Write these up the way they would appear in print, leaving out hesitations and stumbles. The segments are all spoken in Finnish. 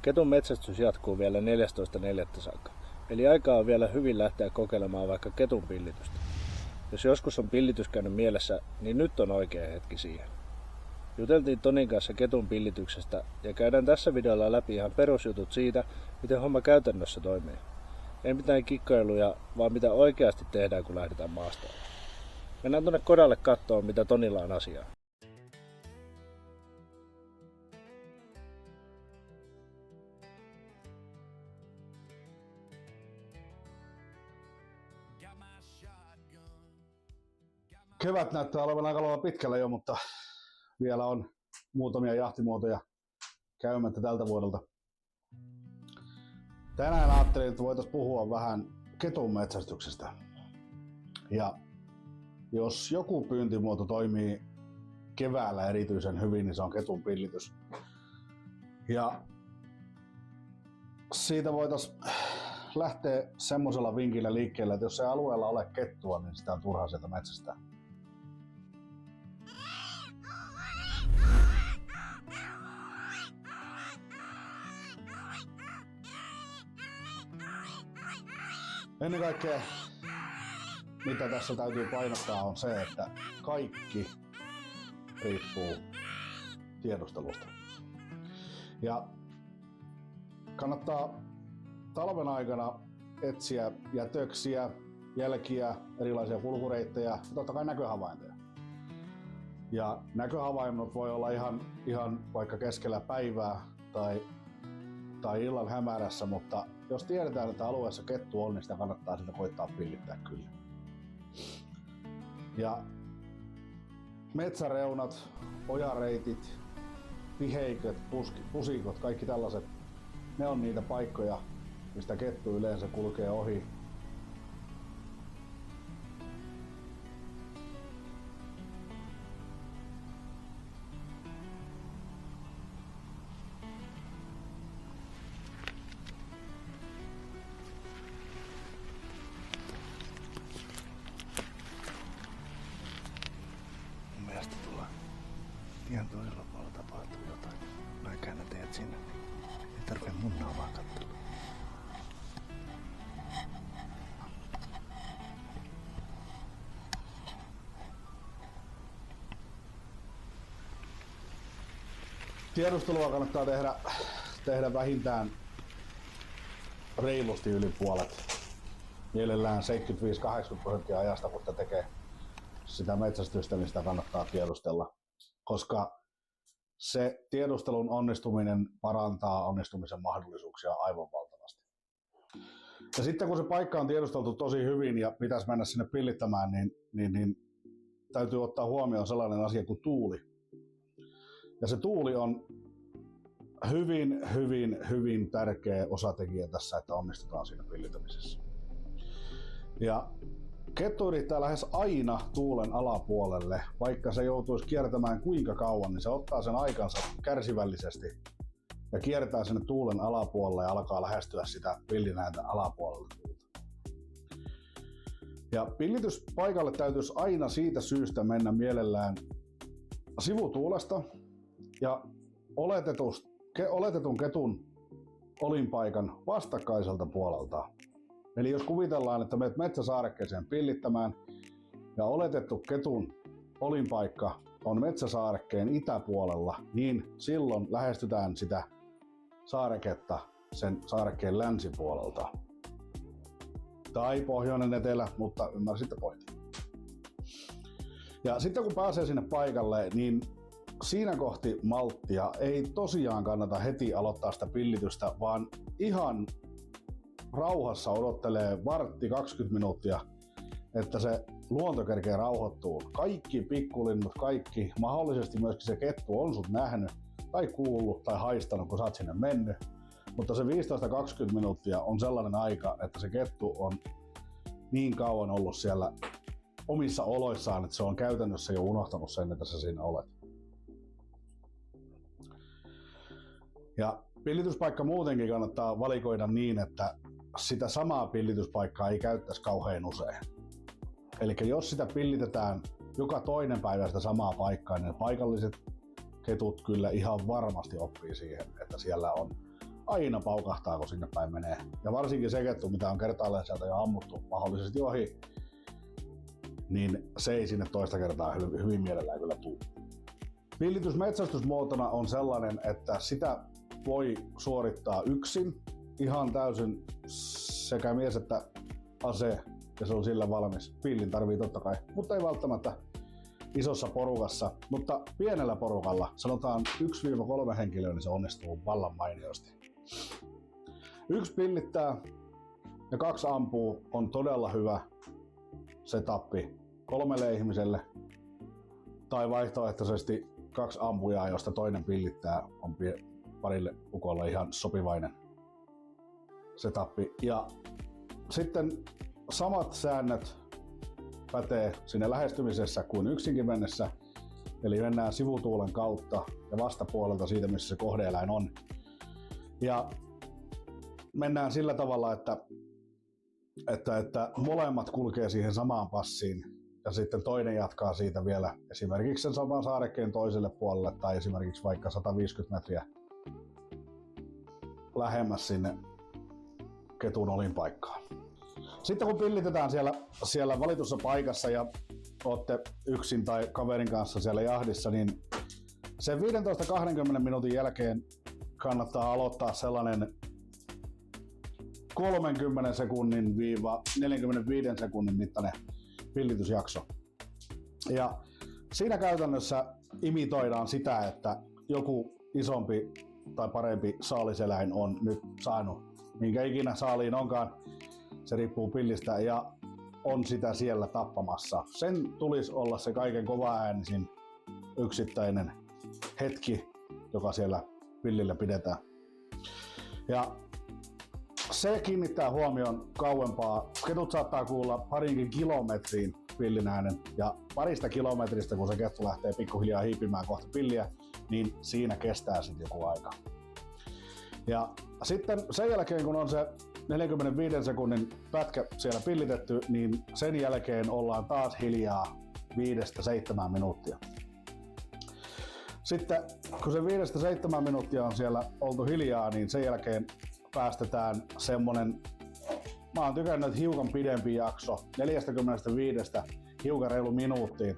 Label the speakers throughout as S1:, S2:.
S1: Ketun metsästys jatkuu vielä 14.4. saakka, eli aikaa on vielä hyvin lähteä kokeilemaan vaikka ketun pillitystä. Jos joskus on pillitys käynyt mielessä, niin nyt on oikea hetki siihen. Juteltiin Tonin kanssa ketun pillityksestä ja käydään tässä videolla läpi ihan perusjutut siitä, miten homma käytännössä toimii. Ei mitään kikkailuja, vaan mitä oikeasti tehdään, kun lähdetään maastoon. Mennään tonne kodalle katsomaan, mitä Tonilla on asiaa.
S2: Kevät näyttää olevan aika lailla pitkällä jo, mutta vielä on muutamia jahtimuotoja käymättä tältä vuodelta. Tänään ajattelin, että voitaisiin puhua vähän ketun metsästyksestä. Ja jos joku pyyntimuoto toimii keväällä erityisen hyvin, niin se on ketun pillitys. Ja siitä voitaisiin lähteä semmoisella vinkillä liikkeelle, että jos ei alueella ole kettua, niin sitä on turha sieltä metsästää. Ennen kaikkea, mitä tässä täytyy painottaa, on se, että kaikki riippuu tiedustelusta. Ja kannattaa talven aikana etsiä jätöksiä, jälkiä, erilaisia kulkureittejä ja totta kai näköhavaintoja. Ja näköhavainnot voi olla ihan vaikka keskellä päivää tai illan hämärässä, mutta jos tiedetään, että alueessa kettu on, niin sitä kannattaa sitä koittaa pillittää kyllä. Ja metsäreunat, ojareitit, piheiköt, pusikot, kaikki tällaiset, ne on niitä paikkoja, mistä kettu yleensä kulkee ohi.
S1: Tien toisella puolella tapahtuu jotain. Mä käännän teidät sinne. Ei tarvitse mun naavaa katsella.
S2: Tiedustelua kannattaa tehdä vähintään reilusti yli puolet. Mielellään 75-80% ajasta, kun tekee sitä metsästystä, niin sitä kannattaa tiedustella. Koska se tiedustelun onnistuminen parantaa onnistumisen mahdollisuuksia aivan valtavasti. Ja sitten kun se paikka on tiedusteltu tosi hyvin ja pitäisi mennä sinne pillittämään, niin täytyy ottaa huomioon sellainen asia kuin tuuli. Ja se tuuli on hyvin tärkeä osatekijä tässä, että onnistutaan siinä pillittämisessä. Ja kettu yrittää lähes aina tuulen alapuolelle, vaikka se joutuisi kiertämään kuinka kauan, niin se ottaa sen aikansa kärsivällisesti ja kiertää sinne tuulen alapuolelle ja alkaa lähestyä sitä pillinääntä alapuolella tuulta. Ja pillityspaikalle täytyisi aina siitä syystä mennä mielellään sivutuulesta ja oletetun ketun olinpaikan vastakkaiselta puolelta. Eli jos kuvitellaan, että menet metsäsaarekkeeseen pillittämään ja oletettu ketun olinpaikka on metsäsaarekkeen itäpuolella, niin silloin lähestytään sitä saareketta sen saarekkeen länsipuolelta. Tai pohjoinen etelä, mutta ymmärsitte pointin. Ja sitten kun pääsee sinne paikalle, niin siinä kohti malttia ei tosiaan kannata heti aloittaa sitä pillitystä, vaan ihan rauhassa odottelee vartti 20 minuuttia, että se luonto kerkee rauhoittuu. Kaikki pikkulinnut, kaikki, mahdollisesti myöskin se kettu on sut nähnyt tai kuullut tai haistanut, kun sä oot sinne mennyt. Mutta se 15-20 minuuttia on sellainen aika, että se kettu on niin kauan ollut siellä omissa oloissaan, että se on käytännössä jo unohtanut sen, että sä siinä olet. Ja pillityspaikka muutenkin kannattaa valikoida niin, että sitä samaa pillityspaikkaa ei käyttäisi kauhean usein. Eli jos sitä pillitetään joka toinen päivä sitä samaa paikkaa, niin paikalliset ketut kyllä ihan varmasti oppii siihen, että siellä on aina paukahtaa, kun sinne päin menee. Ja varsinkin se kettu, mitä on kertaalleen sieltä jo ammuttu mahdollisesti ohi, niin se ei sinne toista kertaa hyvin mielellään kyllä tule. Pillitys metsästysmuotona on sellainen, että sitä voi suorittaa yksin ihan täysin sekä mies että ase, ja se on sillä valmis. Pillin tarvii totta kai, mutta ei välttämättä isossa porukassa, mutta pienellä porukalla, sanotaan 1-3 henkilöä, niin se onnistuu vallan mainiosti. 1 pillittää ja 2 ampuu on todella hyvä setappi 3 ihmiselle, tai vaihtoehtoisesti 2 ampujaa, josta toinen pillittää, on parille ukolle ihan sopivainen setappi. Ja sitten samat säännöt pätee sinne lähestymisessä kuin yksinkin mennessä, eli mennään sivutuulen kautta ja vastapuolelta siitä, missä se kohde-eläin on. Ja mennään sillä tavalla, että molemmat kulkee siihen samaan passiin ja sitten toinen jatkaa siitä vielä esimerkiksi sen saman saarekkeen toiselle puolelle tai esimerkiksi vaikka 150 metriä lähemmäs sinne ketun olinpaikkaan. Sitten kun pillitetään siellä valitussa paikassa ja olette yksin tai kaverin kanssa siellä jahdissa, niin sen 15-20 minuutin jälkeen kannattaa aloittaa sellainen 30 sekunnin viiva 45 sekunnin mittainen pillitysjakso. Ja siinä käytännössä imitoidaan sitä, että joku isompi tai parempi saaliseläin on nyt saanut, minkä ikinä saaliin onkaan, se riippuu pillistä, ja on sitä siellä tappamassa. Sen tulisi olla se kaiken kovaäänisin yksittäinen hetki, joka siellä pillillä pidetään. Ja se kiinnittää huomion kauempaa. Ketut saattaa kuulla parinkin kilometriin pillin äänen, ja parista kilometristä, kun se kettu lähtee pikkuhiljaa hiipimään kohti pilliä, niin siinä kestää sitten joku aika. Ja sitten sen jälkeen, kun on se 45 sekunnin pätkä siellä pillitetty, niin sen jälkeen ollaan taas hiljaa 5-7 minuuttia. Sitten kun se 5-7 minuuttia on siellä oltu hiljaa, niin sen jälkeen päästetään semmonen, mä oon tykännyt hiukan pidempi jakso, 45 hiukan reilu minuuttiin,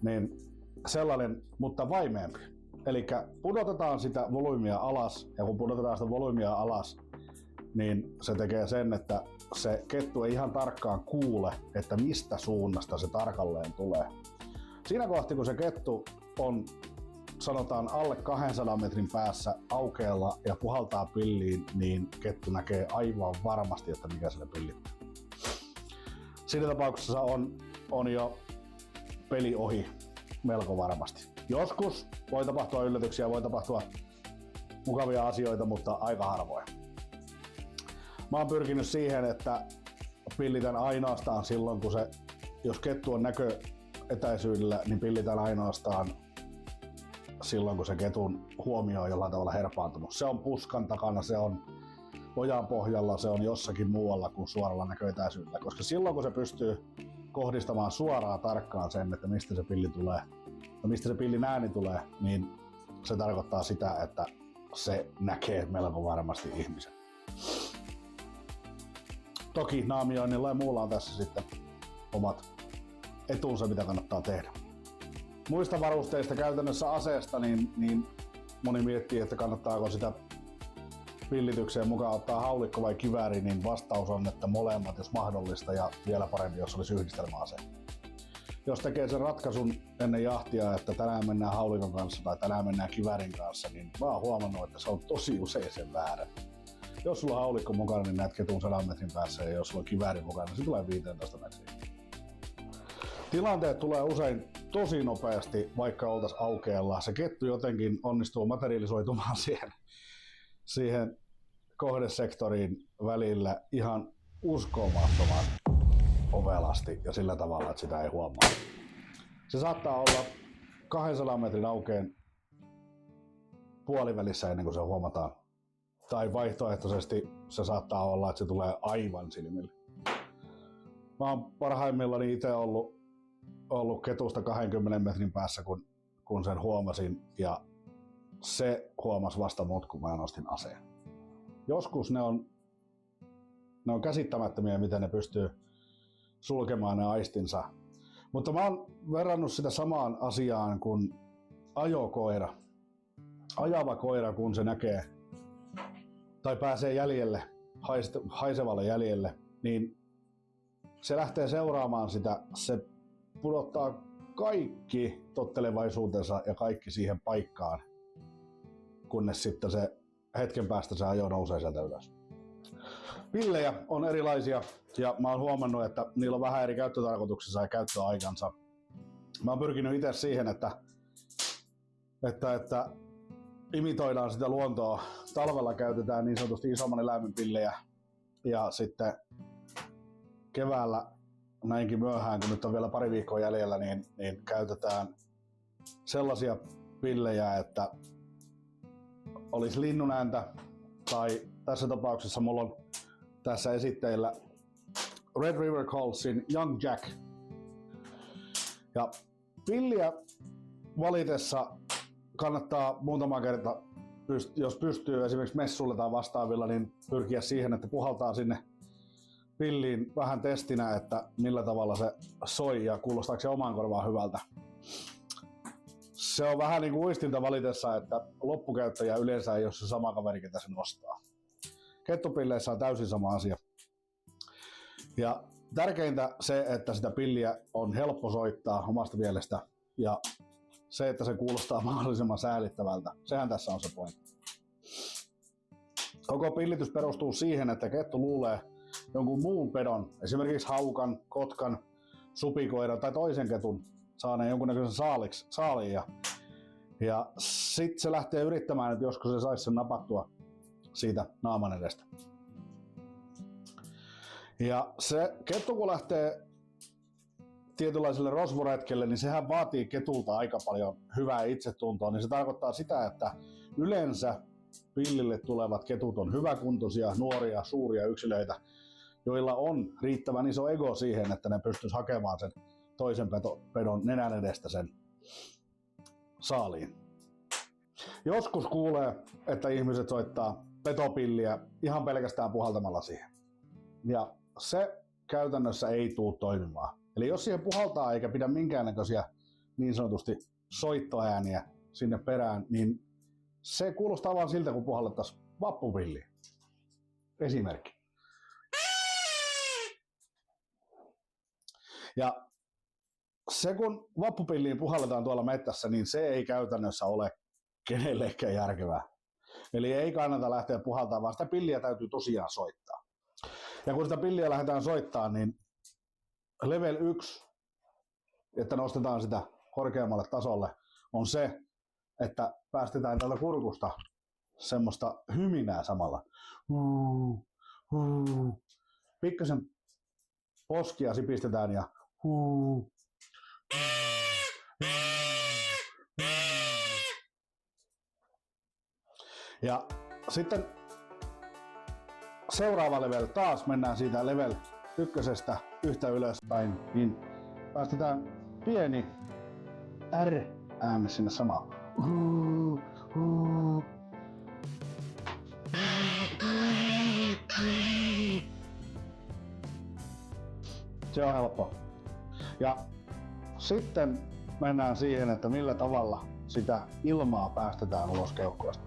S2: niin sellainen, mutta vaimeempi. Eli pudotetaan sitä volyymia alas, ja kun pudotetaan sitä volyymia alas, niin se tekee sen, että se kettu ei ihan tarkkaan kuule, että mistä suunnasta se tarkalleen tulee. Siinä kohti, kun se kettu on, sanotaan, alle 200 metrin päässä aukealla ja puhaltaa pilliin, niin kettu näkee aivan varmasti, että mikä sille pillittää. Siinä tapauksessa on jo peli ohi melko varmasti. Joskus voi tapahtua yllätyksiä, voi tapahtua mukavia asioita, mutta aika harvoin. Mä oon pyrkinyt siihen, että pillitän ainoastaan silloin, kun jos kettu on näköetäisyydellä, niin pillitän ainoastaan silloin, kun se ketun huomio on jollain tavalla herpaantunut. Se on puskan takana, se on ojan pohjalla, se on jossakin muualla kuin suoralla näköetäisyydellä. Koska silloin, kun se pystyy kohdistamaan suoraan tarkkaan sen, että mistä se pilli tulee ja mistä se pillin ääni tulee, niin se tarkoittaa sitä, että se näkee melko varmasti ihmisen. Toki naamioinnilla ja muulla on tässä sitten omat etunsa, mitä kannattaa tehdä. Muista varusteista, käytännössä aseesta, niin moni miettii, että kannattaako sitä pillitykseen mukaan ottaa haulikko vai kivääri, niin vastaus on, että molemmat, jos mahdollista, ja vielä parempi, jos olisi yhdistelmäase. Jos tekee sen ratkaisun ennen jahtia, että tänään mennään haulikon kanssa tai tänään mennään kiväärin kanssa, niin mä oon huomannut, että se on tosi usein sen väärä. Jos sulla on haulikko mukana, niin näet ketun 100 metrin päässä, ja jos sulla on kivääri mukana, niin se tulee 15 metriä. Tilanteet tulee usein tosi nopeasti, vaikka oltais aukealla. Se kettu jotenkin onnistuu materialisoitumaan siihen kohdesektoriin välillä ihan uskomattoman ovelasti ja sillä tavalla, että sitä ei huomaa. Se saattaa olla 200 metrin aukeen puolivälissä ennen kuin se huomataan. Tai vaihtoehtoisesti se saattaa olla, että se tulee aivan silmille. Mä oon parhaimmillani itse ollut ketusta 20 metrin päässä, kun sen huomasin, ja se huomasi vasta mut, kun mä nostin aseen. joskus ne on käsittämättömiä, miten ne pystyy sulkemaan ne aistinsa. Mutta mä oon verrannut sitä samaan asiaan kuin ajokoira. Ajava koira, kun se näkee tai pääsee jäljelle, haisevalle jäljelle, niin se lähtee seuraamaan sitä. Se pudottaa kaikki tottelevaisuutensa ja kaikki siihen paikkaan, kunnes sitten se hetken päästä se ajo nousee sieltä ylös. Pillejä on erilaisia ja mä oon huomannut, että niillä on vähän eri käyttötarkoituksessa ja käyttöaikansa. Mä oon pyrkinyt itse siihen, että imitoidaan sitä luontoa. Talvella käytetään niin sanotusti isomman eläimen pillejä ja sitten keväällä näinkin myöhään, kun nyt on vielä pari viikkoa jäljellä, niin käytetään sellaisia pillejä, että olisi linnunääntä, tai tässä tapauksessa mulla on tässä esitteillä Red River Coltsin Young Jack. Ja pilliä valitessa kannattaa muutama kerta, jos pystyy esimerkiksi messulle tai vastaavilla, niin pyrkiä siihen, että puhaltaa sinne pilliin vähän testinä, että millä tavalla se soi ja kuulostaako se omaan korvaan hyvältä. Se on vähän niin kuin uistinta valitessa, että loppukäyttäjä yleensä ei ole se sama kaveri, ketä sen ostaa. Kettupilleissä on täysin sama asia. Ja tärkeintä se, että sitä pilliä on helppo soittaa omasta mielestä ja se, että se kuulostaa mahdollisimman säälittävältä. Sehän tässä on se pointti. Koko pillitys perustuu siihen, että kettu luulee jonkun muun pedon, esimerkiksi haukan, kotkan, supikoiran tai toisen ketun saaneen jonkunnäköisen saaliin. Ja sitten se lähtee yrittämään, että joskus se saisi sen napattua siitä naaman edestä. Ja se kettu kun lähtee tietynlaiselle rosvoretkelle, niin sehän vaatii ketulta aika paljon hyvää itsetuntoa. Niin se tarkoittaa sitä, että yleensä pillille tulevat ketut on hyväkuntoisia, nuoria, suuria yksilöitä, joilla on riittävän iso ego siihen, että ne pystyisi hakemaan sen toisen pedon nenän edestä sen saaliin. Joskus kuulee, että ihmiset soittaa petopilliä ihan pelkästään puhaltamalla siihen. Ja se käytännössä ei tule toimimaan. Eli jos siihen puhaltaa eikä pidä minkäännäköisiä niin sanotusti soittoääniä sinne perään, niin se kuulostaa vaan siltä, kun puhallettaisiin vappupilliä. Esimerkki. Ja se kun vappupilliin puhalletaan tuolla mettässä, niin se ei käytännössä ole kenellekään järkevää. Eli ei kannata lähteä puhaltamaan, vaan sitä pilliä täytyy tosiaan soittaa. Ja kun sitä pilliä lähdetään soittamaan, niin level 1, että nostetaan sitä korkeammalle tasolle, on se, että päästetään tältä kurkusta semmoista hyminää samalla. Pikkasen poskia sipistetään ja ja sitten seuraava level taas mennään siitä level 1 yhtä ylöspäin, niin päästetään pieni R-ääni sinne samaan. Se on helppo. Ja sitten mennään siihen, että millä tavalla sitä ilmaa päästetään ulos keuhkoista.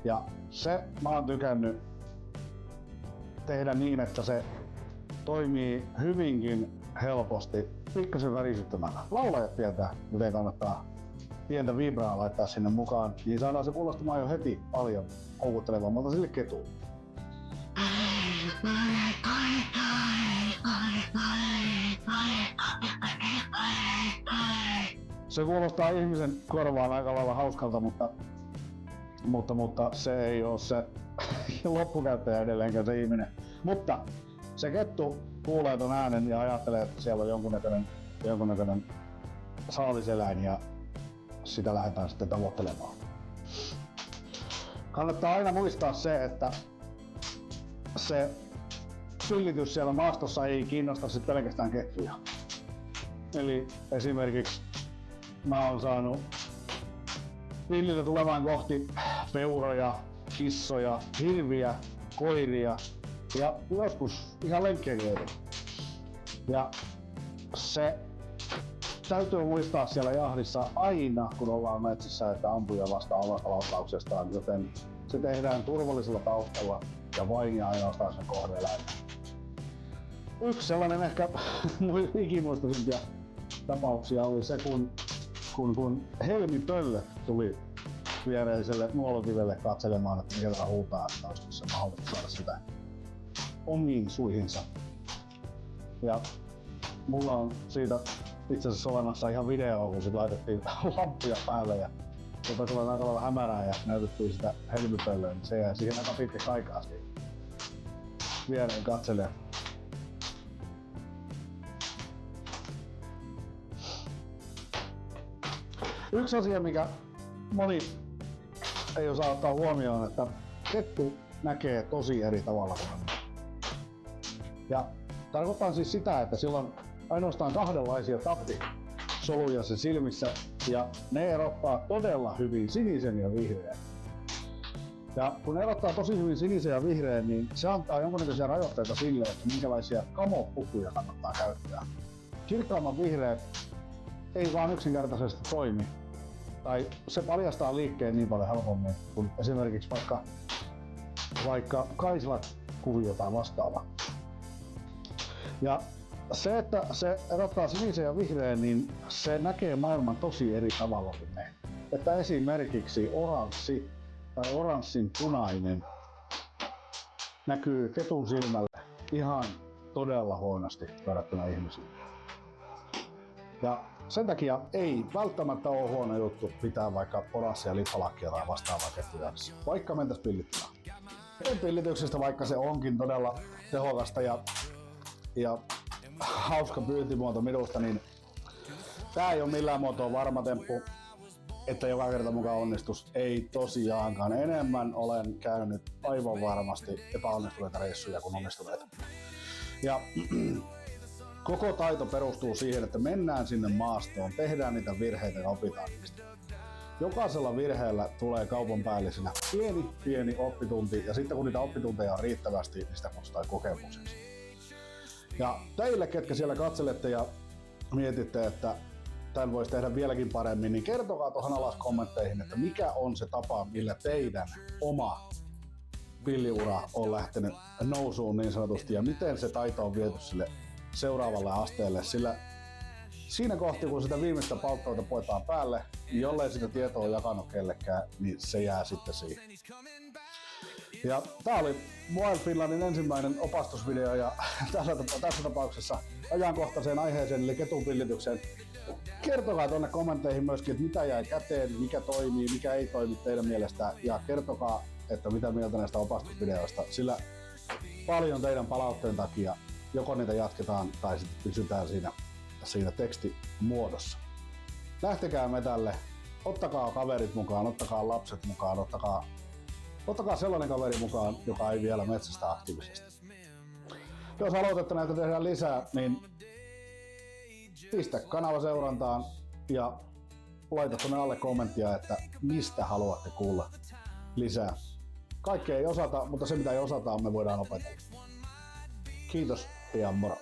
S2: Ja se mä oon tykännyt tehdä niin, että se toimii hyvinkin helposti pikkasen värisyttämällä. Laulajat tietää, miten kannattaa pientä vibraa laittaa sinne mukaan, niin saadaan se kuulostamaan jo heti paljon houkuttelevammalta sille ketulle. Se kuulostaa ihmisen korvaan aika lailla hauskalta, mutta se ei ole se loppukäyttäjä edelleenkään se ihminen. Mutta se kettu kuulee ton äänen ja ajattelee, että siellä on jonkunnäköinen saaliseläin ja sitä lähdetään sitten tavoittelemaan. Kannattaa aina muistaa se, että se pillitys siellä maastossa ei kiinnosta sit pelkästään kettuja. Eli esimerkiksi mä oon saanut pilliltä tulemaan kohti peuroja, kissoja, hirviä, koiria ja joskus ihan lenkkeilijöitä. Ja se täytyy muistaa siellä jahdissa aina, kun ollaan metsissä, että ampuja vastaa omasta lauttauksestaan, joten se tehdään turvallisella taustalla ja vain ja ainoastaan sen kohde-eläimellä. Yksi sellainen ehkä ikimuistoisimpia tapauksia oli se, kun helmipöllö tuli viereiselle nuolokivelle katselemaan, että mikä täällä huutaa, että olisiko se mahdollista saada sitä omiin suihinsa. Ja mulla on siitä itse asiassa olemassa ihan video, kun sit laitettiin lamppuja päälle ja rupesi olemaan aika lailla hämärää ja näytettiin sitä helmipöllöä, niin se jäi siihen aika pitkäksi aikaa siihen viereen katselemaan. Yksi asia, mikä moni ei osaa ottaa huomioon, että kettu näkee tosi eri tavalla kuin me. Ja tarkoittaa siis sitä, että sillä on ainoastaan kahdenlaisia tappisoluja sen silmissä ja ne erottaa todella hyvin sinisen ja vihreän. Ja kun ne erottaa tosi hyvin sinisen ja vihreän, niin se antaa jonkunnäköisiä rajoitteita sille, että minkälaisia kamopukuja kannattaa käyttää. Kirkkaamman vihreät ei vaan yksinkertaisesti toimi. Tai se paljastaa liikkeen niin paljon helpommin kuin esimerkiksi vaikka kaislat kuvio tai vastaava. Ja se, että se erottaa sinisen ja vihreän, niin se näkee maailman tosi eri tavalla kuin me. Että esimerkiksi oranssi tai oranssin punainen näkyy ketun silmällä ihan todella huonosti verrattuna ihmisiin. Ja sen takia ei välttämättä ole huono juttu pitää vaikka oranssia lippalakkia tai vastaavaa kettuja, vaikka mentäis pillittämään. Pillityksestä, vaikka se onkin todella tehokasta ja hauska pyyntimuoto minusta, niin tää ei ole millään muotoa varma temppu, että joka kerta mukaan onnistus. Ei tosiaankaan. Enemmän olen käynyt aivan varmasti epäonnistuneita reissuja kuin onnistuneita. Ja koko taito perustuu siihen, että mennään sinne maastoon, tehdään niitä virheitä ja opitaan niistä. Jokaisella virheellä tulee kaupan päällisenä pieni oppitunti, ja sitten kun niitä oppitunteja on riittävästi, niin sitä kutsutaan kokemukseksi. Ja teille, ketkä siellä katselette ja mietitte, että tämän voisi tehdä vieläkin paremmin, niin kertokaa tuohon alas kommentteihin, että mikä on se tapa, millä teidän oma pilliura on lähtenyt nousuun niin sanotusti, ja miten se taito on viety sille seuraavalle asteelle, sillä siinä kohti, kun sitä viimeistä palttoita poitaan päälle, niin jollei sitä tietoa ole jakanut kellekään, niin se jää sitten siihen. Ja tää oli Wild Finlandin ensimmäinen opastusvideo ja tässä tapauksessa ajankohtaiseen aiheeseen eli ketupillitykseen. Kertokaa tuonne kommentteihin myöskin, että mitä jäi käteen, mikä toimii, mikä ei toimi teidän mielestä ja kertokaa, että mitä mieltä näistä opastusvideoista, sillä paljon teidän palautteen takia joko niitä jatketaan tai sitten pysytään siinä tekstimuodossa. Lähtekää metälle, ottakaa kaverit mukaan, ottakaa lapset mukaan, ottakaa sellainen kaveri mukaan, joka ei vielä metsästä aktiivisesti. Jos aloitetta näitä tehdään lisää, niin pistä kanava seurantaan ja laita tuonne alle kommenttia, että mistä haluatte kuulla lisää. Kaikkea ei osata, mutta se mitä ei osata me voidaan opetella. Kiitos ja moro!